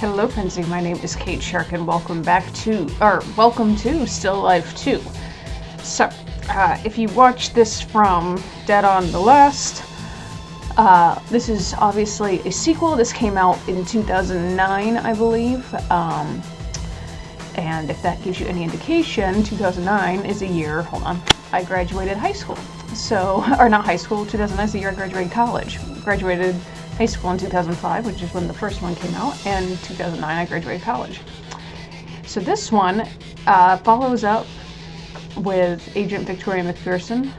Hello Frenzy, my name is Kate Shark and welcome to Still Life 2. So, if you watch this from Dead on the Last, this is obviously a sequel. This came out in 2009, I believe. And if that gives you any indication, 2009 is a year, I graduated high school. So, or not high school, 2009 is the year I graduated college. Graduated high school in 2005, which is when the first one came out, and 2009 I graduated college. So this one follows up with Agent Victoria McPherson.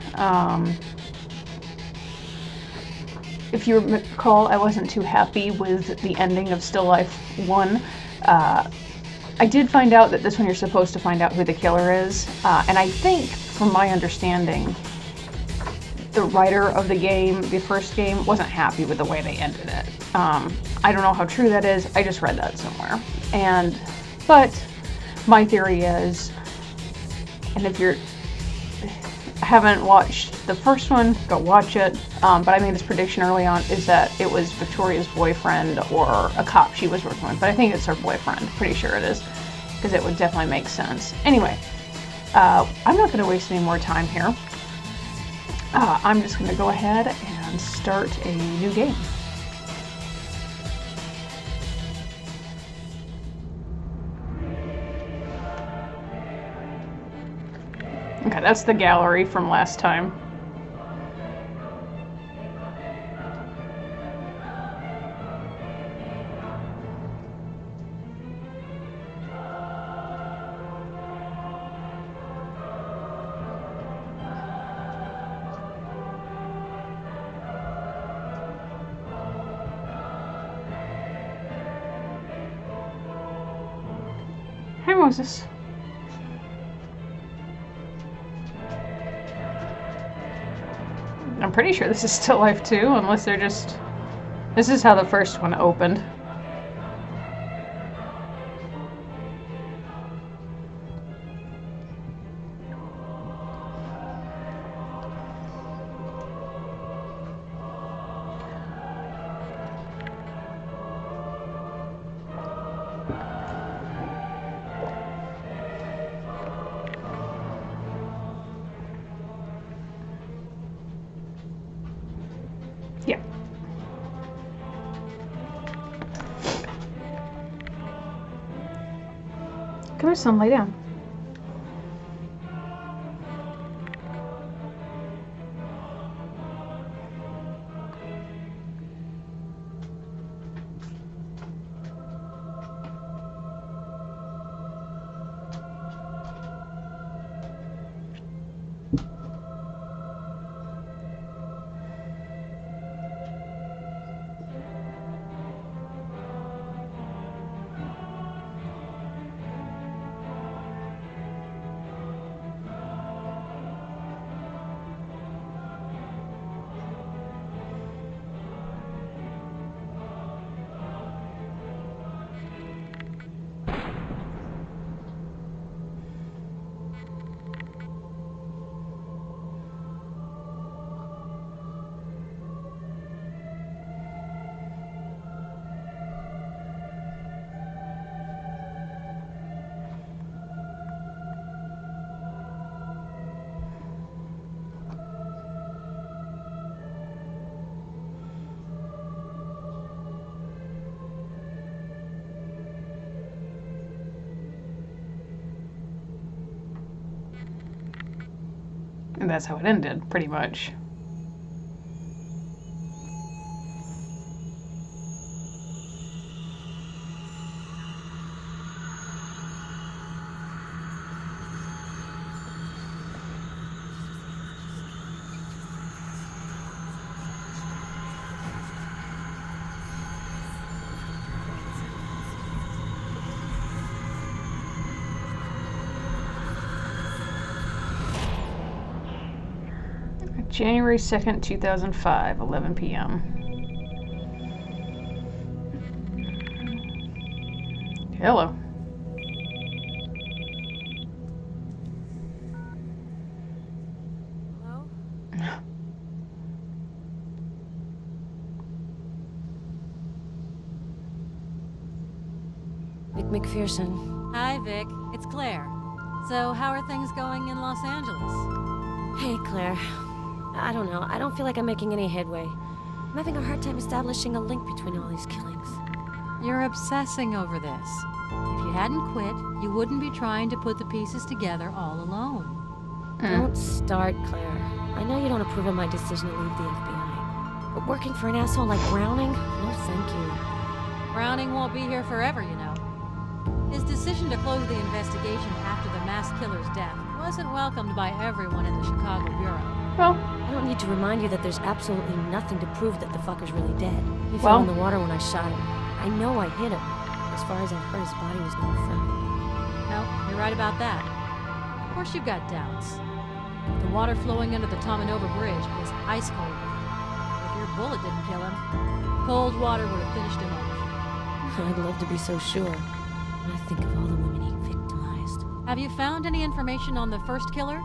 If you recall, I wasn't too happy with the ending of Still Life 1. I did find out that this one you're supposed to find out who the killer is, and I think, from my understanding, the writer of the game, the first game, wasn't happy with the way they ended it. I don't know how true that is, I just read that somewhere. But my theory is, and if you haven't watched the first one, go watch it, but I made this prediction early on, is that it was Victoria's boyfriend or a cop she was working with, but I think it's her boyfriend, pretty sure it is, because it would definitely make sense. Anyway, I'm not going to waste any more time here. I'm just going to go ahead and start a new game. Okay, that's the gallery from last time. Hi, Moses. I'm pretty sure this is Still Life 2, unless they're just... This is how the first one opened. Yeah. Come here, son, lay down. And that's how it ended, pretty much. January 2nd, 2005, 11 p.m. Hello. Hello? Vic McPherson. Hi, Vic. It's Claire. So, how are things going in Los Angeles? Hey, Claire. I don't know. I don't feel like I'm making any headway. I'm having a hard time establishing a link between all these killings. You're obsessing over this. If you hadn't quit, you wouldn't be trying to put the pieces together all alone. Don't start, Claire. I know you don't approve of my decision to leave the FBI. But working for an asshole like Browning? No, thank you. Browning won't be here forever, you know. His decision to close the investigation after the mass killer's death wasn't welcomed by everyone in the Chicago Bureau. Well, I don't need to remind you that there's absolutely nothing to prove that the fucker's really dead. He Well- fell in the water when I shot him. I know I hit him. As far as I've heard, his body was never found. No, you're right about that. Of course you've got doubts. The water flowing under the Tomanova Bridge was ice cold. If your bullet didn't kill him, cold water would have finished him off. I'd love to be so sure. When I think of all the women he victimized. Have you found any information on the first killer?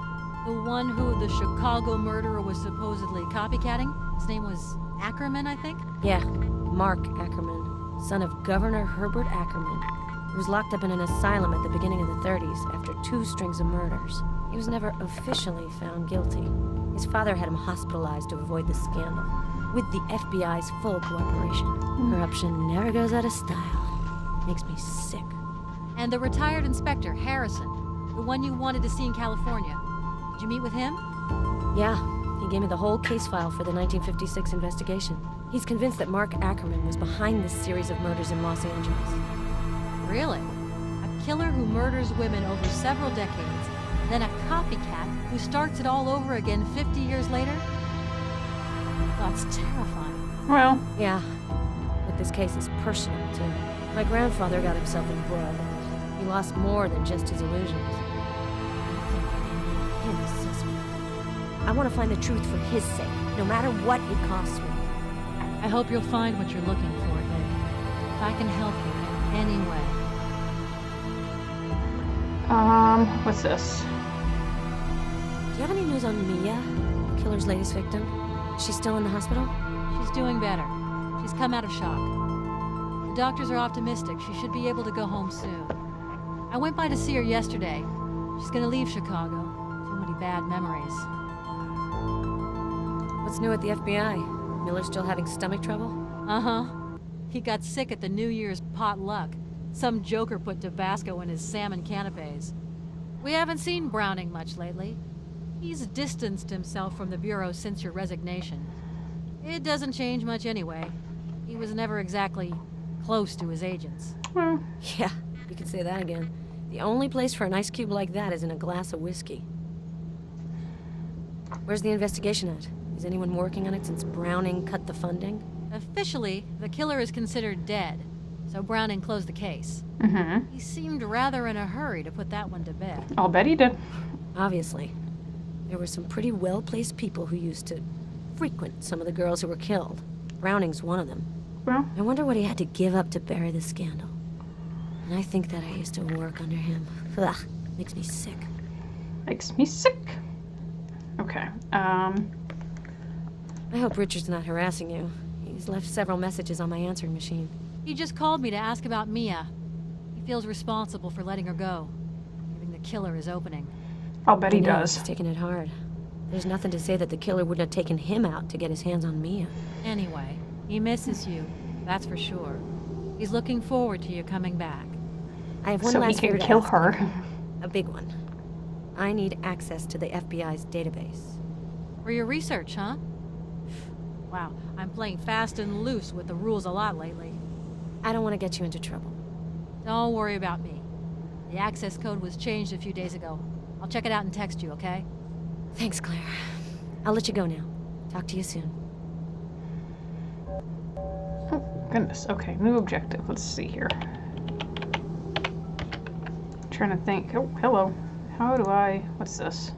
The one who the Chicago murderer was supposedly copycatting? His name was Ackerman, I think? Yeah, Mark Ackerman, son of Governor Herbert Ackerman. He was locked up in an asylum at the beginning of the 30s after 2 strings of murders. He was never officially found guilty. His father had him hospitalized to avoid the scandal, with the FBI's full cooperation. Corruption never goes out of style. Makes me sick. And the retired inspector, Harrison, the one you wanted to see in California. Did you meet with him? Yeah, he gave me the whole case file for the 1956 investigation. He's convinced that Mark Ackerman was behind this series of murders in Los Angeles. Really? A killer who murders women over several decades, then a copycat who starts it all over again 50 years later? That's terrifying. well, Yeah, but this case is personal, too. My grandfather got himself embroiled. He lost more than just his illusions. I think they made him a suspect. I want to find the truth for his sake, no matter what it costs me. I hope you'll find what you're looking for, Vic. If I can help you in any way. what's this? Do you have any news on Mia, the killer's latest victim? Is she still in the hospital? She's doing better. She's come out of shock. The doctors are optimistic she should be able to go home soon. I went by to see her yesterday. She's gonna leave Chicago. Too many bad memories. What's new at the FBI? Miller still having stomach trouble? Uh-huh. He got sick at the New Year's potluck. Some joker put Tabasco in his salmon canapes. We haven't seen Browning much lately. He's distanced himself from the Bureau since your resignation. It doesn't change much anyway. He was never exactly close to his agents. Hmm. Yeah, you can say that again. The only place for an ice cube like that is in a glass of whiskey. Where's the investigation at? Is anyone working on it since Browning cut the funding? Officially, the killer is considered dead, so Browning closed the case. Mm-hmm. He seemed rather in a hurry to put that one to bed. I'll bet he did. Obviously. There were some pretty well-placed people who used to frequent some of the girls who were killed. Browning's one of them. Well, I wonder what he had to give up to bury the scandal. And I think that I used to work under him. Ugh, makes me sick. makes me sick. Okay. I hope Richard's not harassing you. He's left several messages on my answering machine. He just called me to ask about Mia. He feels responsible for letting her go, giving the killer his opening. I'll bet he I know, does. He's taking it hard. There's nothing to say that the killer wouldn't have taken him out to get his hands on Mia. Anyway, he misses you, that's for sure. He's looking forward to you coming back. I have one So he last can favor to kill ask her. you. A big one. I need access to the FBI's database. For your research, huh? Wow, I'm playing fast and loose with the rules a lot lately. I don't want to get you into trouble. Don't worry about me. The access code was changed a few days ago. I'll check it out and text you, okay? Thanks, Claire. I'll let you go now. Talk to you soon. Oh, goodness. Okay, new objective. Let's see here. Trying to think. Oh, hello. How do I... What's this?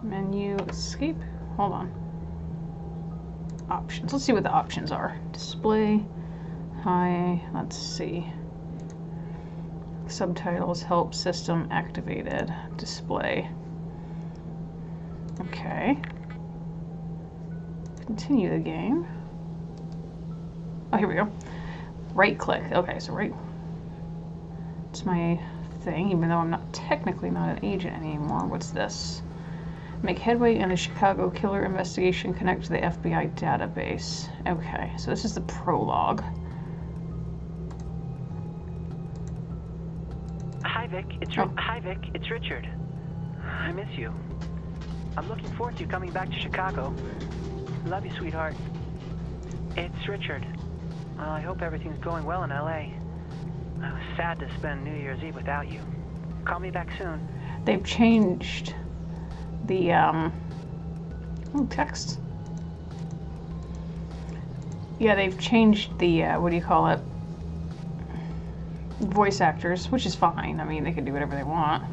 Menu, escape. Hold on. Options. Let's see what the options are. Display. Hi. Let's see. Subtitles, help, system activated. Display. Okay. Continue the game. Oh, here we go. Right click. Okay, so right. It's my thing, even though I'm not technically not an agent anymore. What's this? Make headway in a Chicago killer investigation. Connect to the FBI database. Okay, so this is the prologue. Hi Vic, it's Richard. I miss you. I'm looking forward to you coming back to Chicago. Love you, sweetheart. It's Richard. I hope everything's going well in LA. I was sad to spend New Year's Eve without you. Call me back soon. They've changed the text. Yeah, they've changed the what do you call it? Voice actors, which is fine. I mean, they can do whatever they want.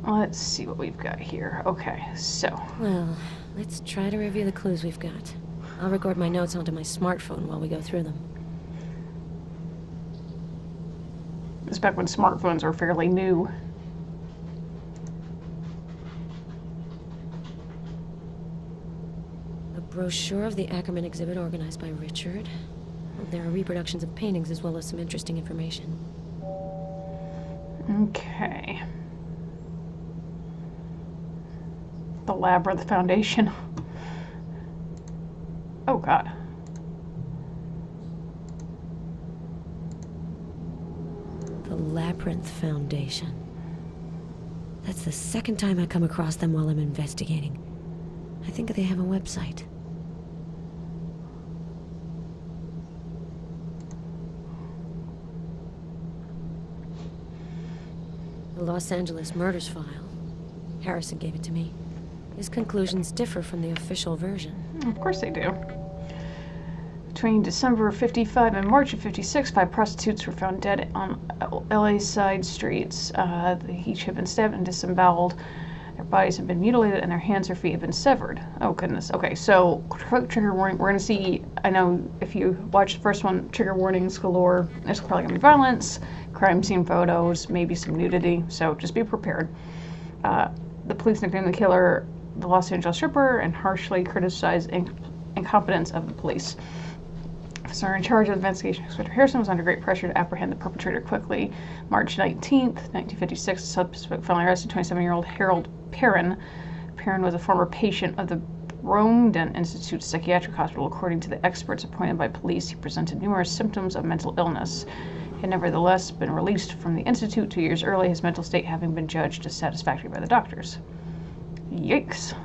Let's see what we've got here. Okay, so. Well, let's try to review the clues we've got. I'll record my notes onto my smartphone while we go through them. It's back when smartphones were fairly new. A brochure of the Ackerman exhibit organized by Richard. There are reproductions of paintings as well as some interesting information. Okay. The Labyrinth Foundation. Oh, God. The Labyrinth Foundation. That's the second time I come across them while I'm investigating. I think they have a website. The Los Angeles Murders File. Harrison gave it to me. His conclusions differ from the official version. Of course they do. Between December of 55 and March of 56, 5 prostitutes were found dead on LA's side streets. Each had been stabbed and disemboweled. Their bodies had been mutilated and their hands or feet had been severed. Oh, goodness. Okay, so trigger warning. We're going to see, I know if you watch the first one, trigger warnings galore. There's probably going to be violence, crime scene photos, maybe some nudity, so just be prepared. The police nicknamed the killer the Los Angeles Ripper and harshly criticized incompetence of the police. Officer in charge of the investigation, Inspector Harrison, was under great pressure to apprehend the perpetrator quickly. March 19th, 1956, the suspect finally arrested 27-year-old Harold Perrin. Perrin was a former patient of the Bromden Institute Psychiatric Hospital. According to the experts appointed by police, he presented numerous symptoms of mental illness. He had nevertheless been released from the institute 2 years early, his mental state having been judged as satisfactory by the doctors. Yikes.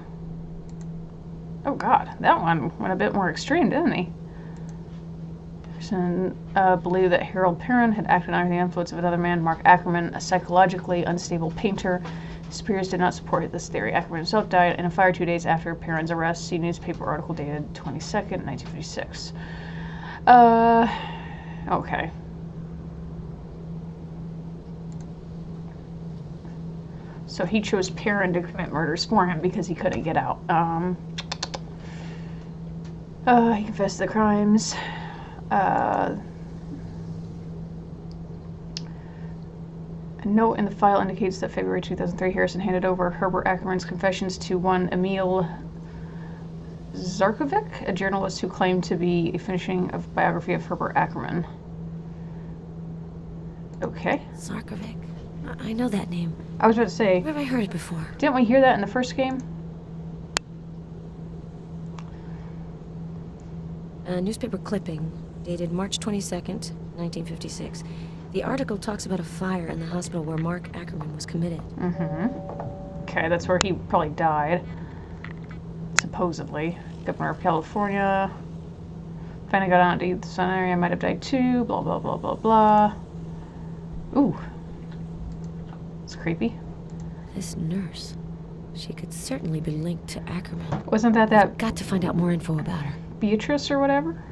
Oh God, that one went a bit more extreme, didn't he? Harrison believed that Harold Perrin had acted under the influence of another man, Mark Ackerman, a psychologically unstable painter. His peers did not support this theory. Ackerman himself died in a fire 2 days after Perrin's arrest. See newspaper article dated 22nd, 1956. Okay. So he chose Perrin to commit murders for him because he couldn't get out. He confessed the crimes. A note in the file indicates that February 2003, Harrison handed over Herbert Ackerman's confessions to one Emil Zarkovic, a journalist who claimed to be a finishing of biography of Herbert Ackerman. Okay. Zarkovic. I know that name. I was about to say, Where have I heard it before? didn't we hear that in the first game? A newspaper clipping dated March 22nd, 1956. The article talks about a fire in the hospital where Mark Ackerman was committed. Mm-hmm. Okay, that's where he probably died. Supposedly. Governor of California. Finally got out to the sun area, might have died too, blah, blah, blah, blah, blah. Ooh. It's creepy. This nurse. She could certainly be linked to Ackerman. Wasn't that Got to find out more info about her. Beatrice or whatever?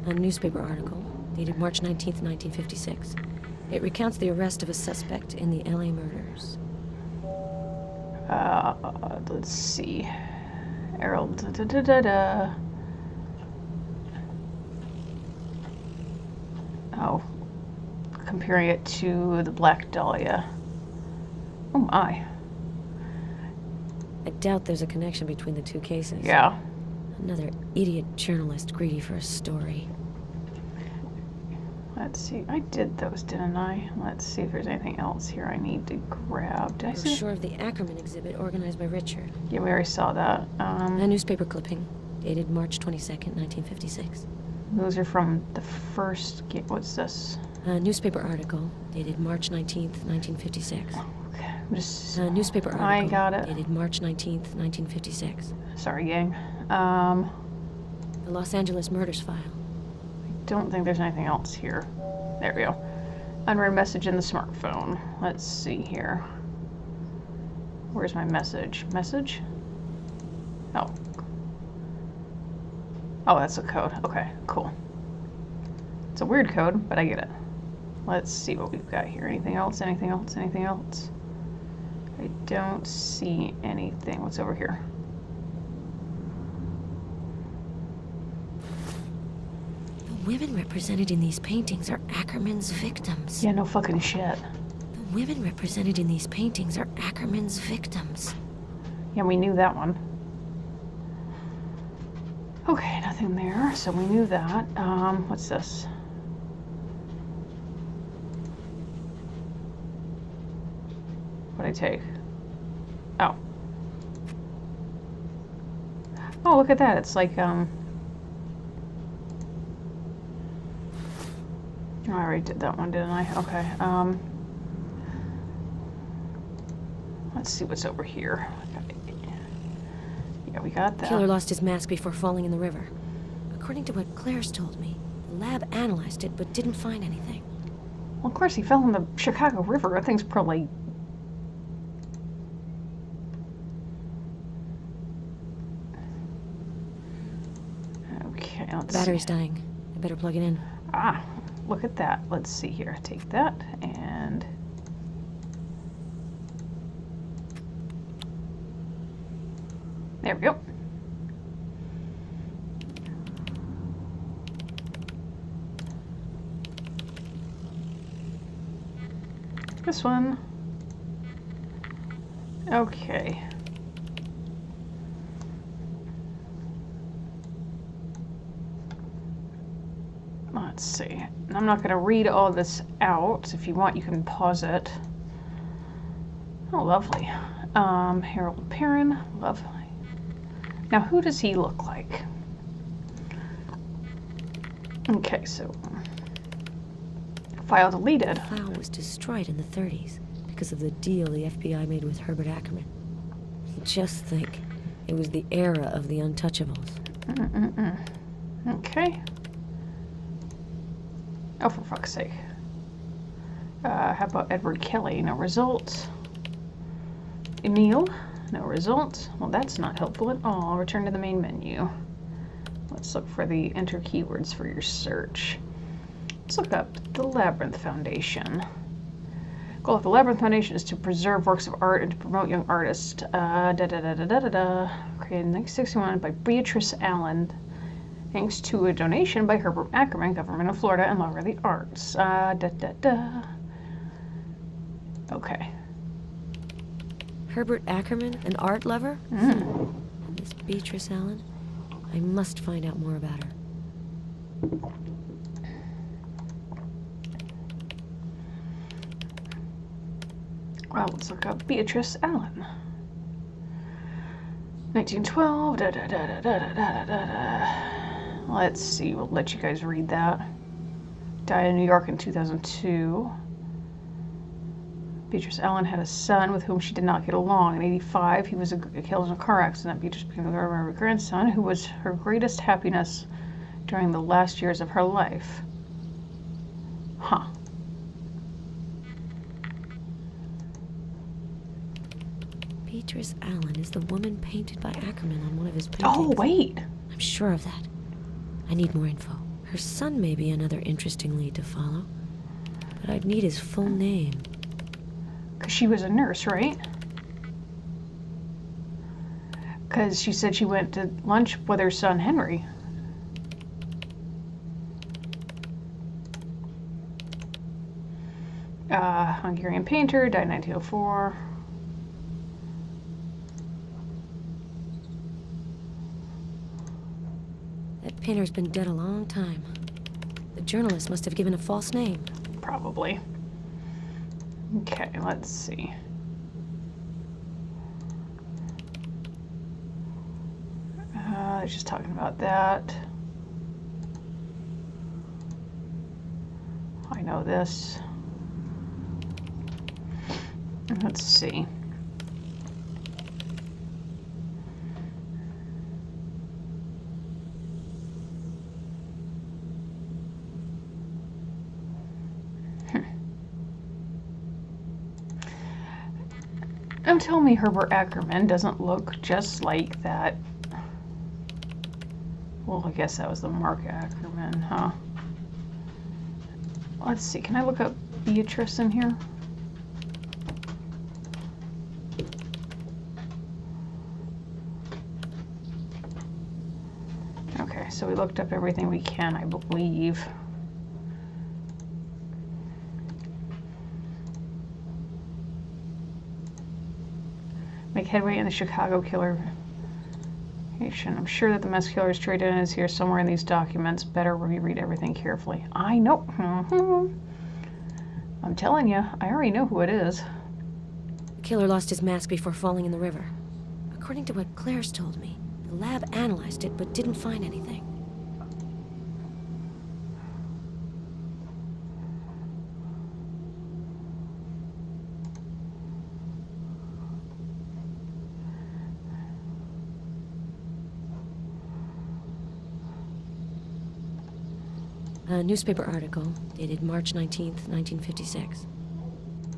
A newspaper article dated March 19th, 1956. It recounts the arrest of a suspect in the LA murders. Let's see. Errol. Oh. comparing it to the Black Dahlia. Oh my. I doubt there's a connection between the two cases. Yeah. Another idiot journalist greedy for a story. Let's see. I did those, didn't I? Let's see if there's anything else here I need to grab. Did I see? Brochure of the Ackerman exhibit organized by Richard. Yeah, we already saw that. A newspaper clipping dated March 22nd, 1956. Those are from the first game. What's this? A newspaper article dated March 19th, 1956. Okay, I'm just. A newspaper article I got it. dated March 19th, 1956. Sorry, gang. The Los Angeles murders file. Don't think there's anything else here. There we go. Unread message in the smartphone. Let's see here. Where's my message? Message? Oh. Oh, that's a code. Okay, cool. It's a weird code, but I get it. Let's see what we've got here. Anything else? Anything else? Anything else? I don't see anything. What's over here? The women represented in these paintings are Ackerman's victims. Yeah, no fucking shit. The women represented in these paintings are Ackerman's victims. Yeah, we knew that one. Okay, nothing there, so we knew that. What's this? What'd I take? Oh. Oh, look at that. It's like, oh, I already did that one, didn't I? Okay, let's see what's over here. Yeah, we got that. Killer lost his mask before falling in the river. According to what Claire's told me, the lab analyzed it but didn't find anything. Well, of course, he fell in the Chicago River. That thing's probably... Okay, let's Battery's see. dying. I better plug it in. Ah, look at that. Let's see here. Take that and... There we go. This one. Okay. Let's see. I'm not going to read all this out. If you want, you can pause it. Oh, lovely. Harold Perrin. Lovely. Now, who does he look like? Okay, so... File deleted. The file was destroyed in the 30s because of the deal the FBI made with Herbert Ackerman. Just think, it was the era of the untouchables. Okay. Oh, for fuck's sake. How about Edward Kelly? No result. Emil? No result. Well, that's not helpful at all. Return to the main menu. Let's look for the enter keywords for your search. Let's look up the Labyrinth Foundation. The goal of the Labyrinth Foundation is to preserve works of art and to promote young artists. Created in 1961 by Beatrice Allen, thanks to a donation by Herbert Ackerman, Government of Florida, and lover of the arts. Okay. Herbert Ackerman, an art lover? And this Beatrice Allen? I must find out more about her. Well, let's look up Beatrice Allen. 1912. Let's see. We'll let you guys read that. Died in New York in 2002. Beatrice Allen had a son with whom she did not get along. In 1985, he was killed in a car accident. Beatrice became the mother of her grandson, who was her greatest happiness during the last years of her life. Huh. Beatrice Allen is the woman painted by Ackerman on one of his paintings. Oh, wait. I'm sure of that. I need more info. Her son may be another interesting lead to follow, but I'd need his full name. Because she was a nurse, right? Because she said she went to lunch with her son, Henry. Hungarian painter, died 1904. That painter's been dead a long time. The journalist must have given a false name. Probably. Okay, let's see. Just talking about that. I know this. Let's see. Don't tell me Herbert Ackerman doesn't look just like that. Well, I guess that was the Mark Ackerman, huh? Let's see, can I look up Beatrice in here? Okay, so we looked up everything we can, I believe. Make headway in the Chicago killer. I'm sure that the mass killer is traded in is here somewhere in these documents. Better reread everything carefully. I know. I'm telling you, I already know who it is. The killer lost his mask before falling in the river. According to what Claire's told me, the lab analyzed it but didn't find anything. A newspaper article dated March 19th, 1956.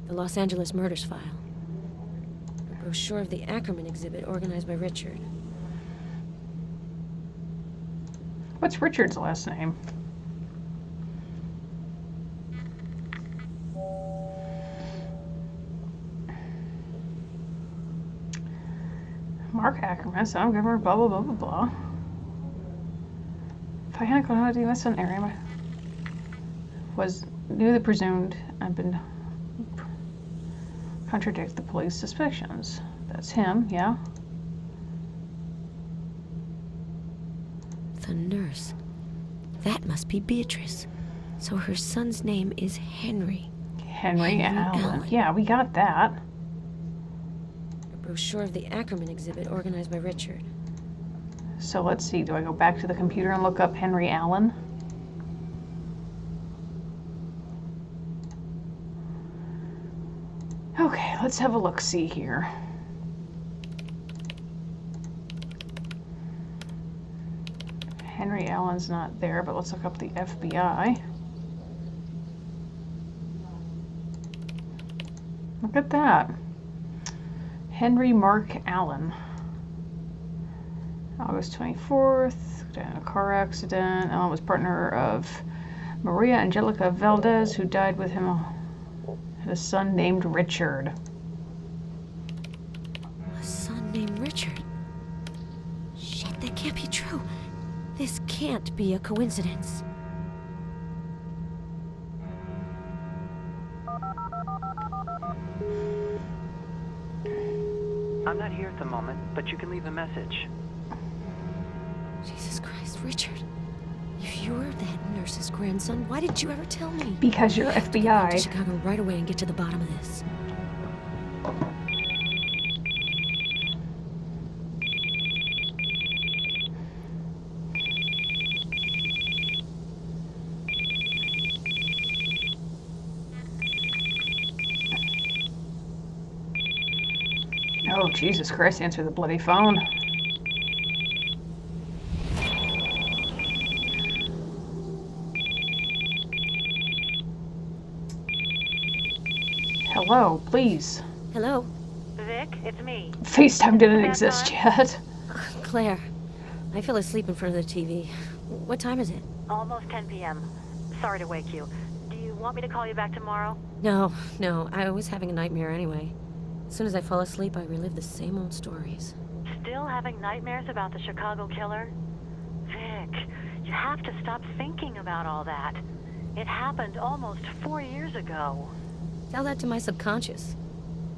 The Los Angeles Murders File. A brochure of the Ackerman exhibit organized by Richard. What's Richard's last name? Mark Ackerman, son of governor, blah, blah, blah, blah, blah. If US an area knew the presumed and been contradict the police suspicions. That's him, yeah. The nurse. That must be Beatrice. So her son's name is Henry. Henry Allen. Yeah, we got that. A brochure of the Ackerman exhibit organized by Richard. So let's see, do I go back to the computer and look up Henry Allen? Okay, let's have a look-see here. Henry Allen's not there, but let's look up the FBI. Look at that. Henry Mark Allen. August 24th, died in a car accident. Allen was partner of Maria Angelica Valdez, who died with him. Had a son named Richard. A son named Richard? Shit, that can't be true. This can't be a coincidence. I'm not here at the moment, but you can leave a message. Jesus Christ, Richard. If you're that nurse's grandson, why did you ever tell me? Because you're I have to go FBI. to Chicago right away and get to the bottom of this. Oh, Jesus Christ, answer the bloody phone. Hello, please. Hello? Vic, it's me. FaceTime didn't Bad exist time? yet. Claire. I fell asleep in front of the TV. What time is it? Almost 10 p.m. Sorry to wake you. Do you want me to call you back tomorrow? No. I was having a nightmare anyway. As soon as I fall asleep, I relive the same old stories. Still having nightmares about the Chicago killer? Vic, you have to stop thinking about all that. It happened almost 4 years ago. Tell that to my subconscious.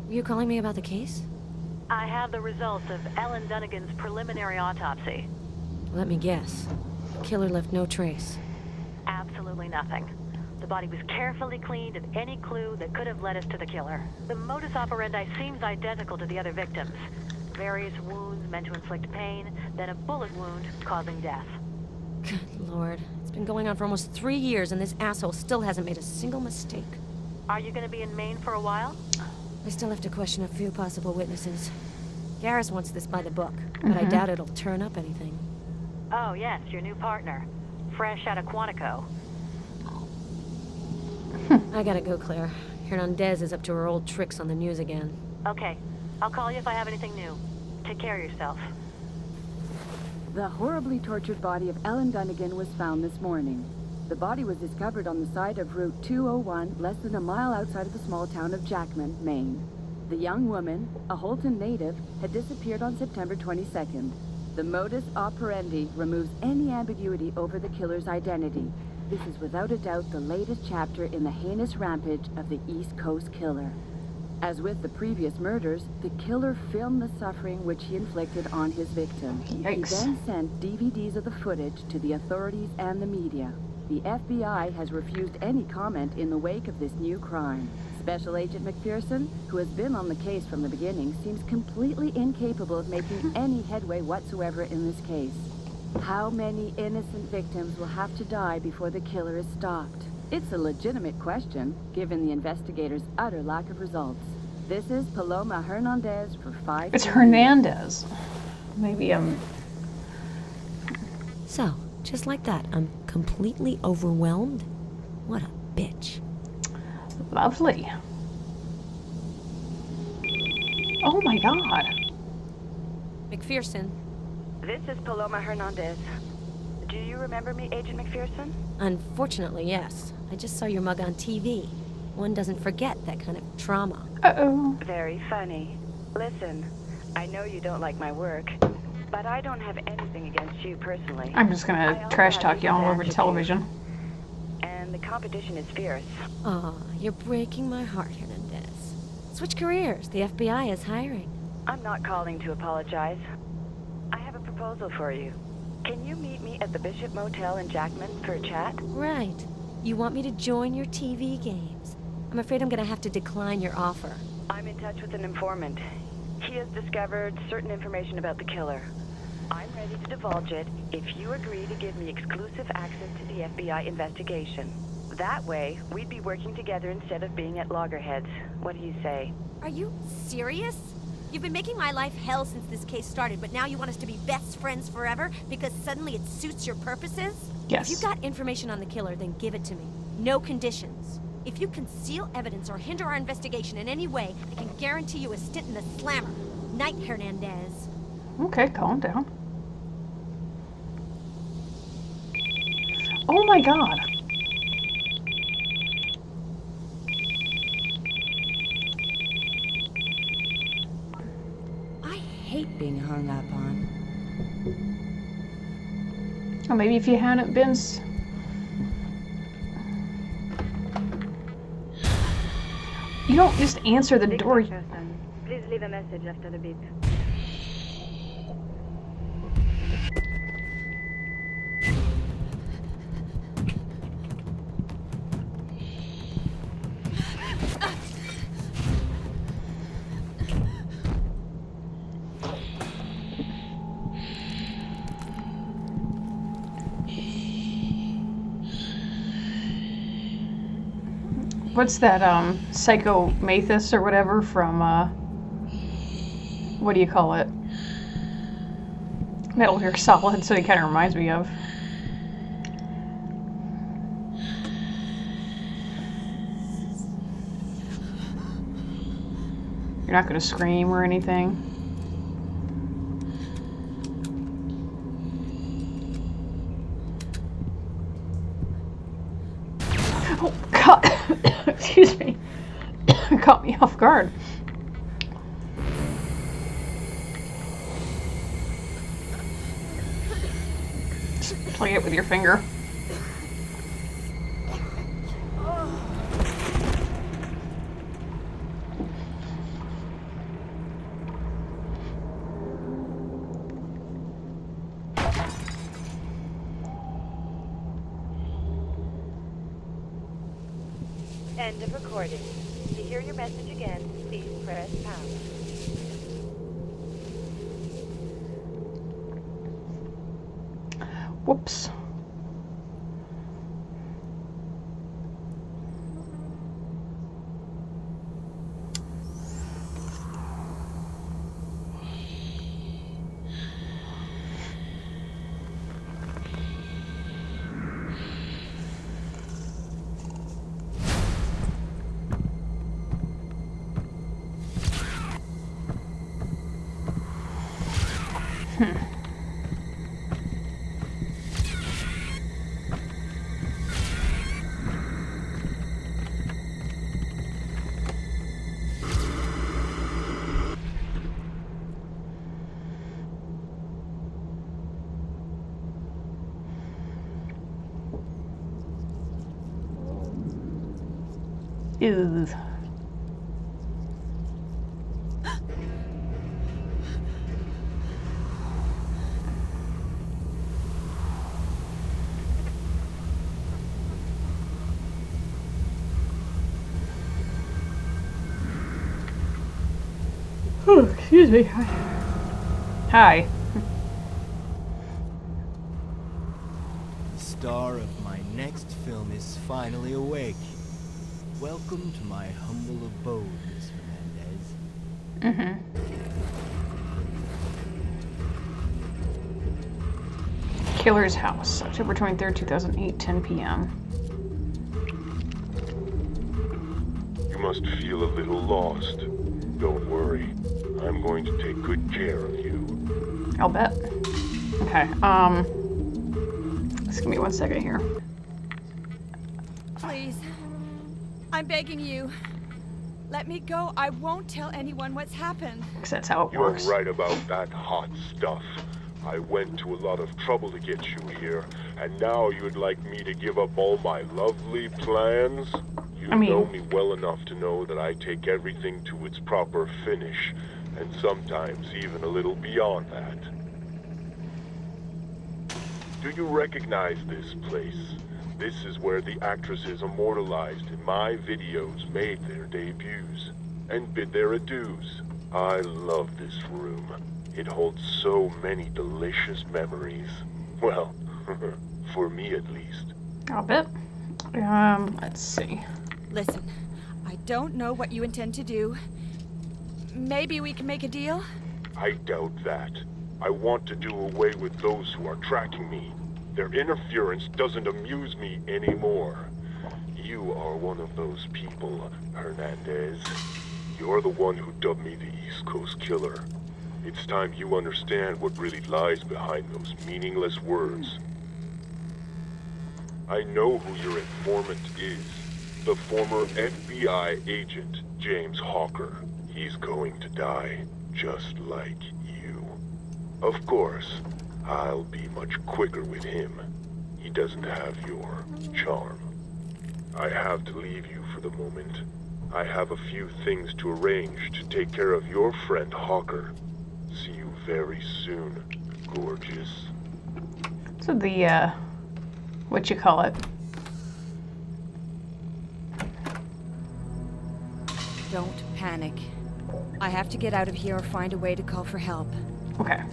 Were you calling me about the case? I have the results of Ellen Dunnigan's preliminary autopsy. Let me guess. The killer left no trace. Absolutely nothing. The body was carefully cleaned of any clue that could have led us to the killer. The modus operandi seems identical to the other victims. Various wounds meant to inflict pain, then a bullet wound causing death. Good Lord. It's been going on for almost 3 years and this asshole still hasn't made a single mistake. Are you going to be in Maine for a while? I still have to question a few possible witnesses. Garrus wants this by the book, but I doubt it'll turn up anything. Oh, yes, your new partner. Fresh out of Quantico. I gotta go, Claire. Hernandez is up to her old tricks on the news again. Okay. I'll call you if I have anything new. Take care of yourself. The horribly tortured body of Ellen Dunnigan was found this morning. The body was discovered on the side of Route 201, less than a mile outside of the small town of Jackman, Maine. The young woman, a Holton native, had disappeared on September 22nd. The modus operandi removes any ambiguity over the killer's identity. This is without a doubt the latest chapter in the heinous rampage of the East Coast Killer. As with the previous murders, the killer filmed the suffering which he inflicted on his victim. Yikes. He then sent DVDs of the footage to the authorities and the media. The FBI has refused any comment in the wake of this new crime. Special Agent McPherson, who has been on the case from the beginning, seems completely incapable of making any headway whatsoever in this case. How many innocent victims will have to die before the killer is stopped? It's a legitimate question, given the investigators' utter lack of results. This is Paloma Hernandez for 5. It's Hernandez. Maybe So, just like that, I'm completely overwhelmed? What a bitch. lovely. Oh my god. McPherson. This is Paloma Hernandez. Do you remember me, Agent McPherson? Unfortunately, yes. I just saw your mug on TV. One doesn't forget that kind of trauma. Uh-oh. Very funny. Listen, I know you don't like my work, but I don't have anything against you personally. I'm just gonna trash talk you all over television. And the competition is fierce. Aw, you're breaking my heart, Hernandez. Switch careers. The FBI is hiring. I'm not calling to apologize. I have a proposal for you. Can you meet me at the Bishop Motel in Jackman for a chat? Right. You want me to join your TV games. I'm afraid I'm gonna have to decline your offer. I'm in touch with an informant. He has discovered certain information about the killer. I'm ready to divulge it if you agree to give me exclusive access to the FBI investigation. That way, we'd be working together instead of being at loggerheads. What do you say? Are you serious? You've been making my life hell since this case started, but now you want us to be best friends forever because suddenly it suits your purposes? Yes. If you got information on the killer, then give it to me. No conditions. If you conceal evidence or hinder our investigation in any way, I can guarantee you a stint in the slammer. Night, Hernandez. Okay, calm down. Oh my god. I hate being hung up on. Or maybe if you hadn't been... You don't just answer the door. Please leave a message after the beep. What's that, Psycho Mathis or whatever from, what do you call it? Metal Gear Solid, so he kind of reminds me of. You're not gonna scream or anything? Oh, God! Excuse me. It caught me off guard. Just play it with your finger. End of recording. To hear your message again, please press pound. Whoops. Ew. Oh, excuse me. Hi. The star of my next film is finally awake. Welcome to my humble abode, Miss Hernandez. Killer's house, October 23rd, 2008, 10 p.m. You must feel a little lost. Don't worry. I'm going to take good care of you. I'll bet. Okay, just give me 1 second here. Please. I'm begging you. Let me go. I won't tell anyone what's happened. Because that's how it You're works. right about that hot stuff. I went to a lot of trouble to get you here, and now you'd like me to give up all my lovely plans? You know me well enough to know that I take everything to its proper finish, and sometimes even a little beyond that. Do you recognize this place? This is where the actresses immortalized in my videos made their debuts and bid their adieus. I love this room. It holds so many delicious memories. Well, for me at least. I'll bet. Let's see. Listen, I don't know what you intend to do. Maybe we can make a deal? I doubt that. I want to do away with those who are tracking me. Their interference doesn't amuse me anymore. You are one of those people, Hernandez. You're the one who dubbed me the East Coast Killer. It's time you understand what really lies behind those meaningless words. I know who your informant is. The former FBI agent, James Hawker. He's going to die, just like you. Of course, I'll be much quicker with him. He doesn't have your charm. I have to leave you for the moment. I have a few things to arrange to take care of your friend Hawker. See you very soon, gorgeous. So the, what you call it? Don't panic. I have to get out of here or find a way to call for help. Okay.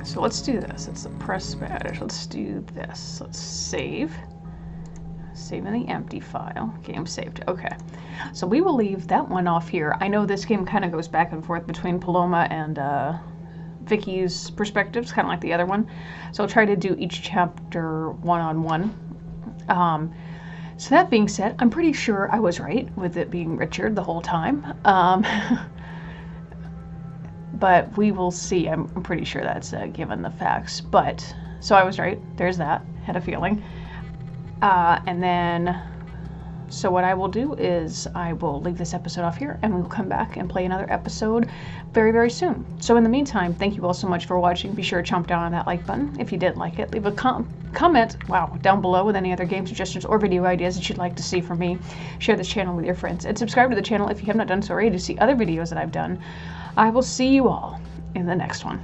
So let's do this. It's a press badge. Let's do this. Let's save. Save in the empty file. Game saved. Okay. So we will leave that one off here. I know this game kind of goes back and forth between Paloma and Vicky's perspectives, kind of like the other one. So I'll try to do each chapter one-on-one. So that being said, I'm pretty sure I was right with it being Richard the whole time. But we will see. I'm pretty sure that's given the facts. But, so I was right. There's that. Had a feeling. And then, so what I will do is I will leave this episode off here and we will come back and play another episode very, very soon. So in the meantime, thank you all so much for watching. Be sure to chomp down on that like button if you did like it. Leave a comment, down below with any other game suggestions or video ideas that you'd like to see from me. Share this channel with your friends and subscribe to the channel if you have not done so already to see other videos that I've done. I will see you all in the next one.